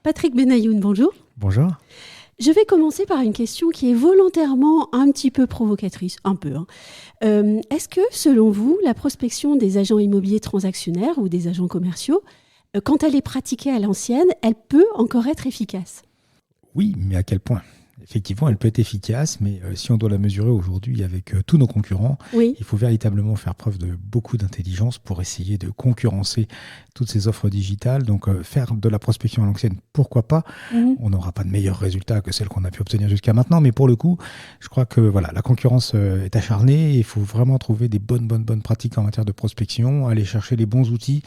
Patrick Benayoun, bonjour. Bonjour. Je vais commencer par une question qui est volontairement un petit peu provocatrice, un peu. Est-ce que, selon vous, la prospection des agents immobiliers transactionnaires ou des agents commerciaux, quand elle est pratiquée à l'ancienne, elle peut encore être efficace ? Oui, mais à quel point ? Effectivement, elle peut être efficace, mais si on doit la mesurer aujourd'hui avec tous nos concurrents, oui. Il faut véritablement faire preuve de beaucoup d'intelligence pour essayer de concurrencer toutes ces offres digitales. Donc, faire de la prospection à l'ancienne, pourquoi pas ? On n'aura pas de meilleurs résultats que celles qu'on a pu obtenir jusqu'à maintenant, mais pour le coup, je crois que la concurrence est acharnée et il faut vraiment trouver des bonnes pratiques en matière de prospection, aller chercher les bons outils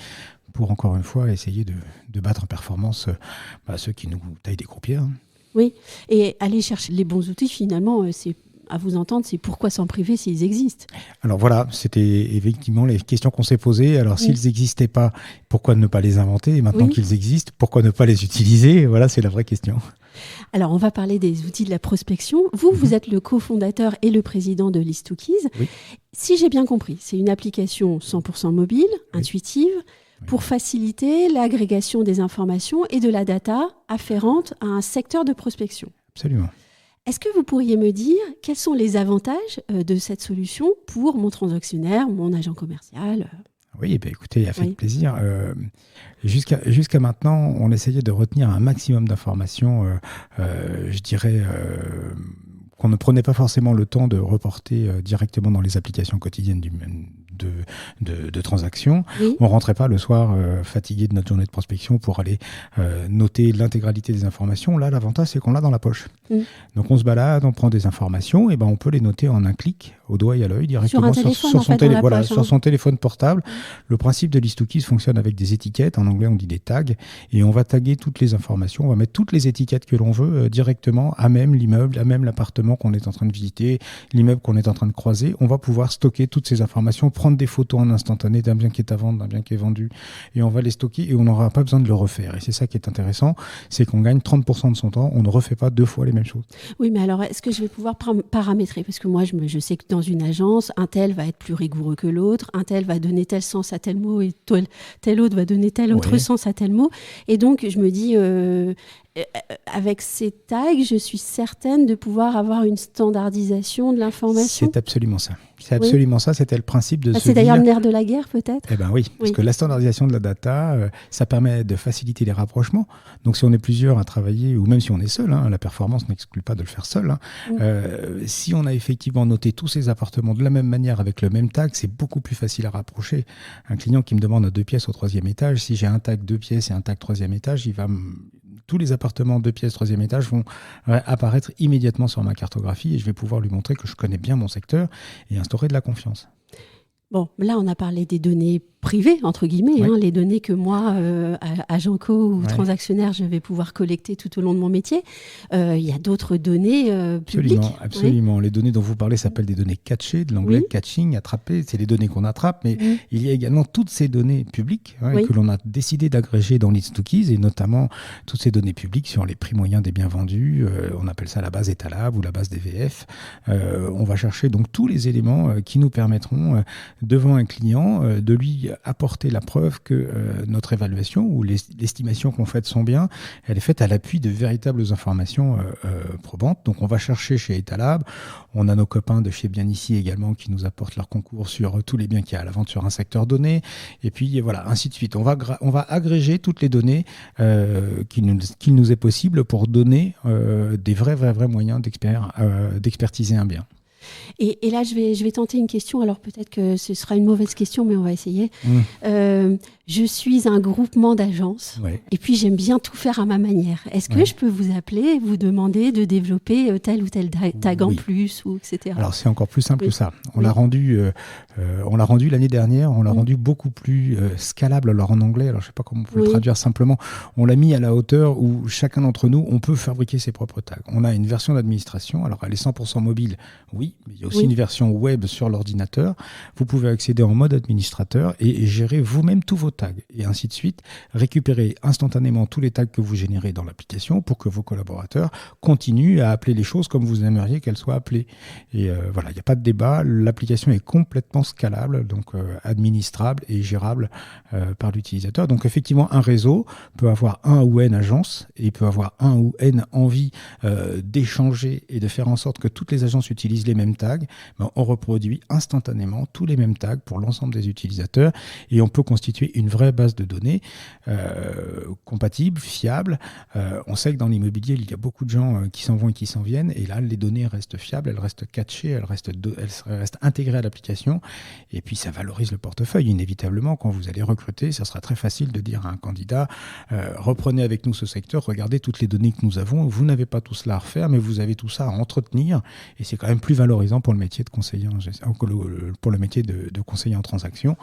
pour, encore une fois, essayer de battre en performance ceux qui nous taillent des croupières. Oui, et aller chercher les bons outils, finalement, c'est, à vous entendre, c'est pourquoi s'en priver s'ils existent. Alors voilà, c'était effectivement les questions qu'on s'est posées. Alors s'ils n'existaient pas, pourquoi ne pas les inventer ? Et maintenant qu'ils existent, pourquoi ne pas les utiliser ? Voilà, c'est la vraie question. Alors, on va parler des outils de la prospection. Vous êtes le cofondateur et le président de List2Keys. Oui. Si j'ai bien compris, c'est une application 100% mobile, intuitive, pour faciliter l'agrégation des informations et de la data afférente à un secteur de prospection. Absolument. Est-ce que vous pourriez me dire quels sont les avantages de cette solution pour mon transactionnaire, mon agent commercial ? Oui, écoutez, avec plaisir. Jusqu'à maintenant, on essayait de retenir un maximum d'informations, je dirais, qu'on ne prenait pas forcément le temps de reporter directement dans les applications quotidiennes de transactions. Oui. On ne rentrait pas le soir fatigué de notre journée de prospection pour aller noter l'intégralité des informations. Là, l'avantage, c'est qu'on l'a dans la poche. Donc, on se balade, on prend des informations, et on peut les noter en un clic, au doigt et à l'œil, directement sur son téléphone portable. Le principe de List2Keys fonctionne avec des étiquettes. En anglais, on dit des tags. Et on va taguer toutes les informations. On va mettre toutes les étiquettes que l'on veut directement à même l'immeuble, à même l'appartement qu'on est en train de visiter, l'immeuble qu'on est en train de croiser. On va pouvoir stocker toutes ces informations, prendre des photos en instantané d'un bien qui est à vendre, d'un bien qui est vendu, et on va les stocker et on n'aura pas besoin de le refaire. Et c'est ça qui est intéressant, c'est qu'on gagne 30% de son temps, on ne refait pas 2 fois les mêmes choses. Oui, mais alors est-ce que je vais pouvoir paramétrer ? Parce que moi, je sais que dans une agence, un tel va être plus rigoureux que l'autre, un tel va donner tel sens à tel mot et tel autre va donner tel autre sens à tel mot. Et donc, je me dis... avec ces tags, je suis certaine de pouvoir avoir une standardisation de l'information. C'est absolument ça. C'est absolument ça. C'était le principe de c'est d'ailleurs le nerf de la guerre, peut-être ? Eh bien oui, parce que la standardisation de la data, ça permet de faciliter les rapprochements. Donc si on est plusieurs à travailler, ou même si on est seul, la performance n'exclut pas de le faire seul. Si on a effectivement noté tous ces appartements de la même manière avec le même tag, c'est beaucoup plus facile à rapprocher. Un client qui me demande 2 pièces au 3e étage, si j'ai un tag 2 pièces et un tag 3e étage, tous les appartements 2 pièces 3e étage vont apparaître immédiatement sur ma cartographie et je vais pouvoir lui montrer que je connais bien mon secteur et instaurer de la confiance. Bon, là, on a parlé des données privées, entre guillemets, les données que moi, agent co ou transactionnaire, je vais pouvoir collecter tout au long de mon métier. Il y a d'autres données publiques. Absolument. Les données dont vous parlez s'appellent des données catchées, de l'anglais catching, attraper. C'est les données qu'on attrape, mais il y a également toutes ces données publiques que l'on a décidé d'agréger dans List2Keys, et notamment toutes ces données publiques sur les prix moyens des biens vendus. On appelle ça la base étalable ou la base DVF. On va chercher donc tous les éléments qui nous permettront, devant un client, de lui apporter la preuve que notre évaluation ou l'estimation qu'on fait de son bien, elle est faite à l'appui de véritables informations probantes. Donc on va chercher chez Etalab, on a nos copains de chez Bien Ici également qui nous apportent leur concours sur tous les biens qu'il y a à la vente sur un secteur donné, et puis voilà, ainsi de suite. On va agréger toutes les données qu'il nous est possible pour donner des vrais moyens d'expertiser un bien. Et là, je vais tenter une question. Alors peut-être que ce sera une mauvaise question, mais on va essayer. Je suis un groupement d'agences et puis j'aime bien tout faire à ma manière. Est-ce que je peux vous appeler et vous demander de développer tel ou tel tag en plus, ou etc. Alors c'est encore plus simple que ça. On l'a rendu l'année dernière, on l'a rendu beaucoup plus scalable. Alors en anglais, alors je ne sais pas comment on peut le traduire simplement, on l'a mis à la hauteur où chacun d'entre nous, on peut fabriquer ses propres tags. On a une version d'administration, alors elle est 100% mobile, oui, oui, mais il y a aussi une version web sur l'ordinateur. Vous pouvez accéder en mode administrateur et gérer vous-même tous vos tags et ainsi de suite. Récupérer instantanément tous les tags que vous générez dans l'application pour que vos collaborateurs continuent à appeler les choses comme vous aimeriez qu'elles soient appelées. Et voilà, il n'y a pas de débat. L'application est complètement scalable, donc administrable et gérable par l'utilisateur. Donc effectivement, un réseau peut avoir un ou N agences et peut avoir un ou N envie d'échanger et de faire en sorte que toutes les agences utilisent les mêmes tags. Ben, on reproduit instantanément tous les mêmes tags pour l'ensemble des utilisateurs et on peut constituer une vraie base de données compatible, fiable. On sait que dans l'immobilier, il y a beaucoup de gens qui s'en vont et qui s'en viennent et là, les données restent fiables, elles restent catchées, elles restent intégrées à l'application et puis ça valorise le portefeuille. Inévitablement, quand vous allez recruter, ça sera très facile de dire à un candidat reprenez avec nous ce secteur, regardez toutes les données que nous avons, vous n'avez pas tout cela à refaire, mais vous avez tout ça à entretenir et c'est quand même plus valorisant pour le métier de conseiller de conseiller en transaction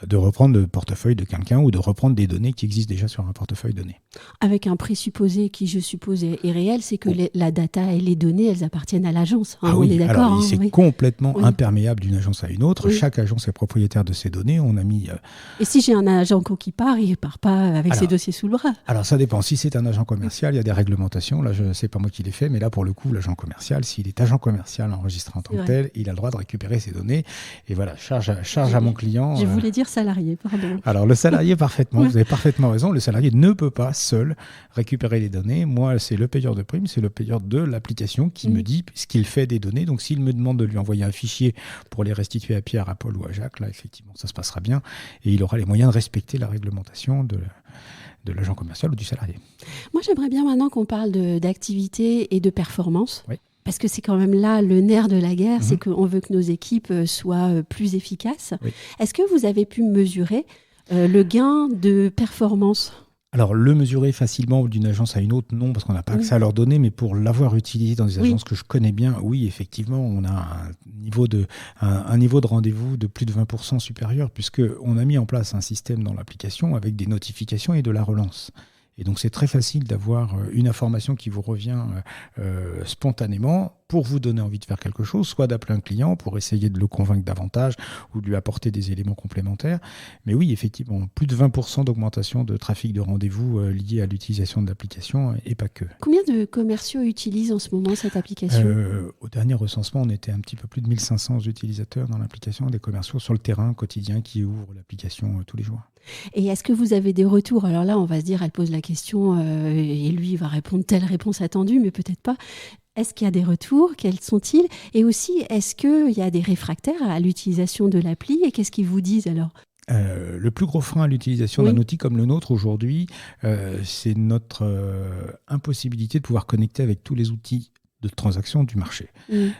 de reprendre le portefeuille de quelqu'un ou de reprendre des données qui existent déjà sur un portefeuille donné. Avec un présupposé qui, je suppose, est réel, c'est que la data et les données, elles appartiennent à l'agence. On est d'accord. C'est complètement imperméable d'une agence à une autre. Oui. Chaque agence est propriétaire de ses données. On a mis. Et si j'ai un agent qui part, il ne part pas avec ses dossiers sous le bras. Alors ça dépend. Si c'est un agent commercial, il y a des réglementations. Là, c'est pas moi qui les fais, mais là, pour le coup, l'agent commercial, s'il est agent commercial enregistré en tant que tel, il a le droit de récupérer ses données. Et voilà, charge à mon client. Je voulais dire salarié, pardon. Alors le salarié, parfaitement, vous avez parfaitement raison, le salarié ne peut pas seul récupérer les données. Moi, c'est le payeur de prime, c'est le payeur de l'application qui me dit ce qu'il fait des données. Donc s'il me demande de lui envoyer un fichier pour les restituer à Pierre, à Paul ou à Jacques, là effectivement ça se passera bien et il aura les moyens de respecter la réglementation de l'agent commercial ou du salarié. Moi j'aimerais bien maintenant qu'on parle d'activité et de performance. Oui. Parce que c'est quand même là le nerf de la guerre, c'est qu'on veut que nos équipes soient plus efficaces. Oui. Est-ce que vous avez pu mesurer le gain de performance ? Alors, le mesurer facilement d'une agence à une autre, non, parce qu'on n'a pas accès à leurs données, mais pour l'avoir utilisé dans des agences que je connais bien, oui, effectivement, on a un niveau de rendez-vous de plus de 20% supérieur, puisqu'on a mis en place un système dans l'application avec des notifications et de la relance. Et donc, c'est très facile d'avoir une information qui vous revient spontanément pour vous donner envie de faire quelque chose, soit d'appeler un client pour essayer de le convaincre davantage ou de lui apporter des éléments complémentaires. Mais oui, effectivement, plus de 20% d'augmentation de trafic de rendez-vous lié à l'utilisation de l'application et pas que. Combien de commerciaux utilisent en ce moment cette application ? Au dernier recensement, on était un petit peu plus de 1500 utilisateurs dans l'application, des commerciaux sur le terrain quotidien qui ouvrent l'application tous les jours. Et est-ce que vous avez des retours ? Alors là, on va se dire, elle pose la question et lui, il va répondre telle réponse attendue, mais peut-être pas. Est-ce qu'il y a des retours ? Quels sont-ils ? Et aussi, est-ce qu'il y a des réfractaires à l'utilisation de l'appli ? Et qu'est-ce qu'ils vous disent alors ? Le plus gros frein à l'utilisation d'un outil comme le nôtre aujourd'hui, c'est notre impossibilité de pouvoir connecter avec tous les outils de transaction du marché.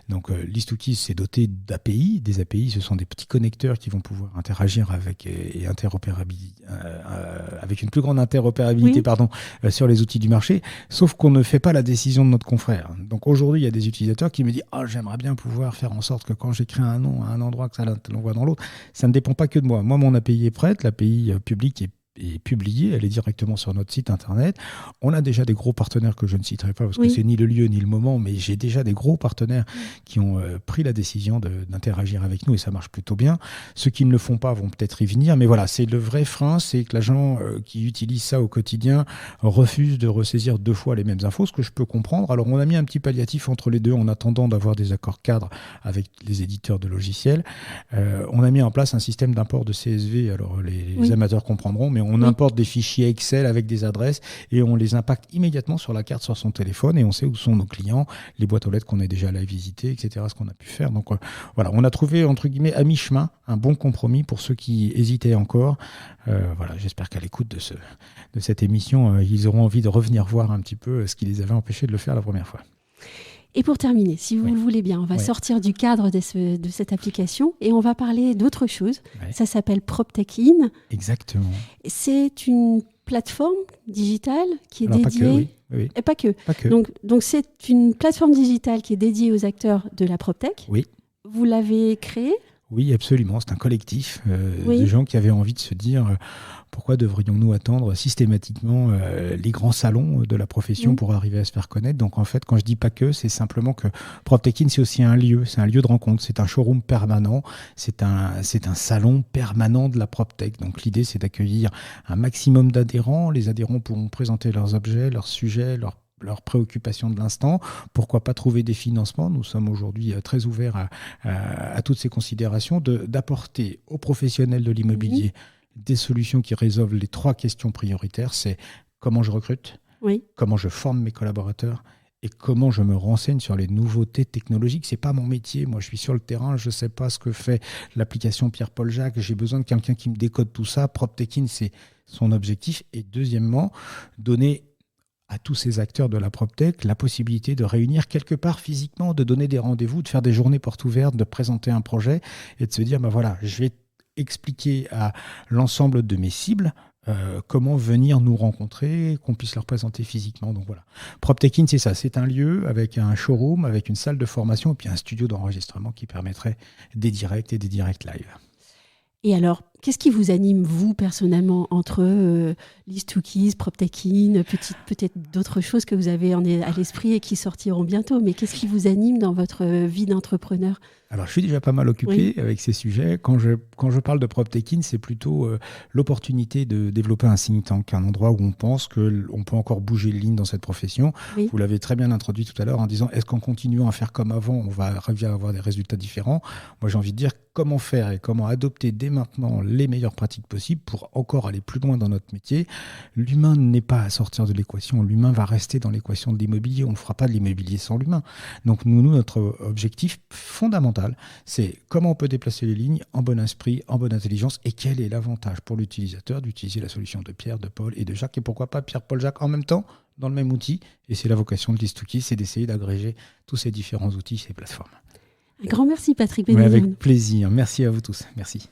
Donc Listcookies s'est doté d'API. Des API, ce sont des petits connecteurs qui vont pouvoir interagir avec avec une plus grande interopérabilité sur les outils du marché, sauf qu'on ne fait pas la décision de notre confrère. Donc aujourd'hui, il y a des utilisateurs qui me disent « j'aimerais bien pouvoir faire en sorte que quand j'écris un nom à un endroit, que ça l'envoie dans l'autre. » Ça ne dépend pas que de moi. Moi, mon API est prête, l'API publique est publiée, elle est directement sur notre site internet. On a déjà des gros partenaires que je ne citerai pas parce que c'est ni le lieu ni le moment, mais j'ai déjà des gros partenaires qui ont pris la décision d'interagir avec nous et ça marche plutôt bien. Ceux qui ne le font pas vont peut-être y venir, mais voilà, c'est le vrai frein, c'est que l'agent qui utilise ça au quotidien refuse de ressaisir 2 fois les mêmes infos, ce que je peux comprendre. Alors on a mis un petit palliatif entre les deux en attendant d'avoir des accords cadres avec les éditeurs de logiciels. On a mis en place un système d'import de CSV, alors les amateurs comprendront, mais on importe des fichiers Excel avec des adresses et on les impacte immédiatement sur la carte sur son téléphone et on sait où sont nos clients, les boîtes aux lettres qu'on est déjà allé visiter, etc., ce qu'on a pu faire. Donc voilà, on a trouvé, entre guillemets, à mi-chemin, un bon compromis pour ceux qui hésitaient encore. Voilà, j'espère qu'à l'écoute de cette émission, ils auront envie de revenir voir un petit peu ce qui les avait empêchés de le faire la première fois. Et pour terminer, si vous le voulez bien, on va sortir du cadre de cette application et on va parler d'autre chose. Ça s'appelle PropTech-In. Exactement. C'est une plateforme digitale qui est dédiée... Et pas que. Donc c'est une plateforme digitale qui est dédiée aux acteurs de la PropTech. Oui. Vous l'avez créée ? Oui, absolument. C'est un collectif de gens qui avaient envie de se dire pourquoi devrions-nous attendre systématiquement les grands salons de la profession pour arriver à se faire connaître. Donc en fait, quand je dis pas que, c'est simplement que PropTech-In, c'est aussi un lieu de rencontre, c'est un showroom permanent, c'est un salon permanent de la PropTech. Donc l'idée, c'est d'accueillir un maximum d'adhérents. Les adhérents pourront présenter leurs objets, leurs sujets, leurs préoccupations de l'instant. Pourquoi pas trouver des financements? Nous sommes aujourd'hui très ouverts à toutes ces considérations, d'apporter aux professionnels de l'immobilier des solutions qui résolvent les 3 questions prioritaires. C'est comment je recrute, comment je forme mes collaborateurs et comment je me renseigne sur les nouveautés technologiques. C'est pas mon métier. Moi, je suis sur le terrain, je sais pas ce que fait l'application Pierre-Paul Jacques. J'ai besoin de quelqu'un qui me décode tout ça. PropTech-In, c'est son objectif. Et deuxièmement, donner à tous ces acteurs de la PropTech la possibilité de réunir quelque part physiquement, de donner des rendez-vous, de faire des journées portes ouvertes, de présenter un projet et de se dire, voilà, je vais expliquer à l'ensemble de mes cibles comment venir nous rencontrer, qu'on puisse leur présenter physiquement. Donc voilà, PropTech-In, c'est ça, c'est un lieu avec un showroom, avec une salle de formation et puis un studio d'enregistrement qui permettrait des directs et des directs live. Et alors, qu'est-ce qui vous anime, vous, personnellement, entre List2Keys, PropTech-In, peut-être d'autres choses que vous avez à l'esprit et qui sortiront bientôt, mais qu'est-ce qui vous anime dans votre vie d'entrepreneur ? Alors, je suis déjà pas mal occupé avec ces sujets. Quand je parle de PropTech-In, c'est plutôt l'opportunité de développer un think tank, un endroit où on pense qu'on peut encore bouger les lignes dans cette profession. Oui. Vous l'avez très bien introduit tout à l'heure en disant, est-ce qu'en continuant à faire comme avant, on va arriver à avoir des résultats différents ? Moi, j'ai envie de dire comment faire et comment adopter dès maintenant les meilleures pratiques possibles pour encore aller plus loin dans notre métier. L'humain n'est pas à sortir de l'équation. L'humain va rester dans l'équation de l'immobilier. On ne fera pas de l'immobilier sans l'humain. Donc, notre objectif fondamental, c'est comment on peut déplacer les lignes en bon esprit, en bonne intelligence et quel est l'avantage pour l'utilisateur d'utiliser la solution de Pierre, de Paul et de Jacques et pourquoi pas Pierre, Paul, Jacques en même temps dans le même outil. Et c'est la vocation de List2Keys, c'est d'essayer d'agréger tous ces différents outils, ces plateformes. Un grand merci Patrick Bénézion. Avec plaisir. Merci à vous tous. Merci.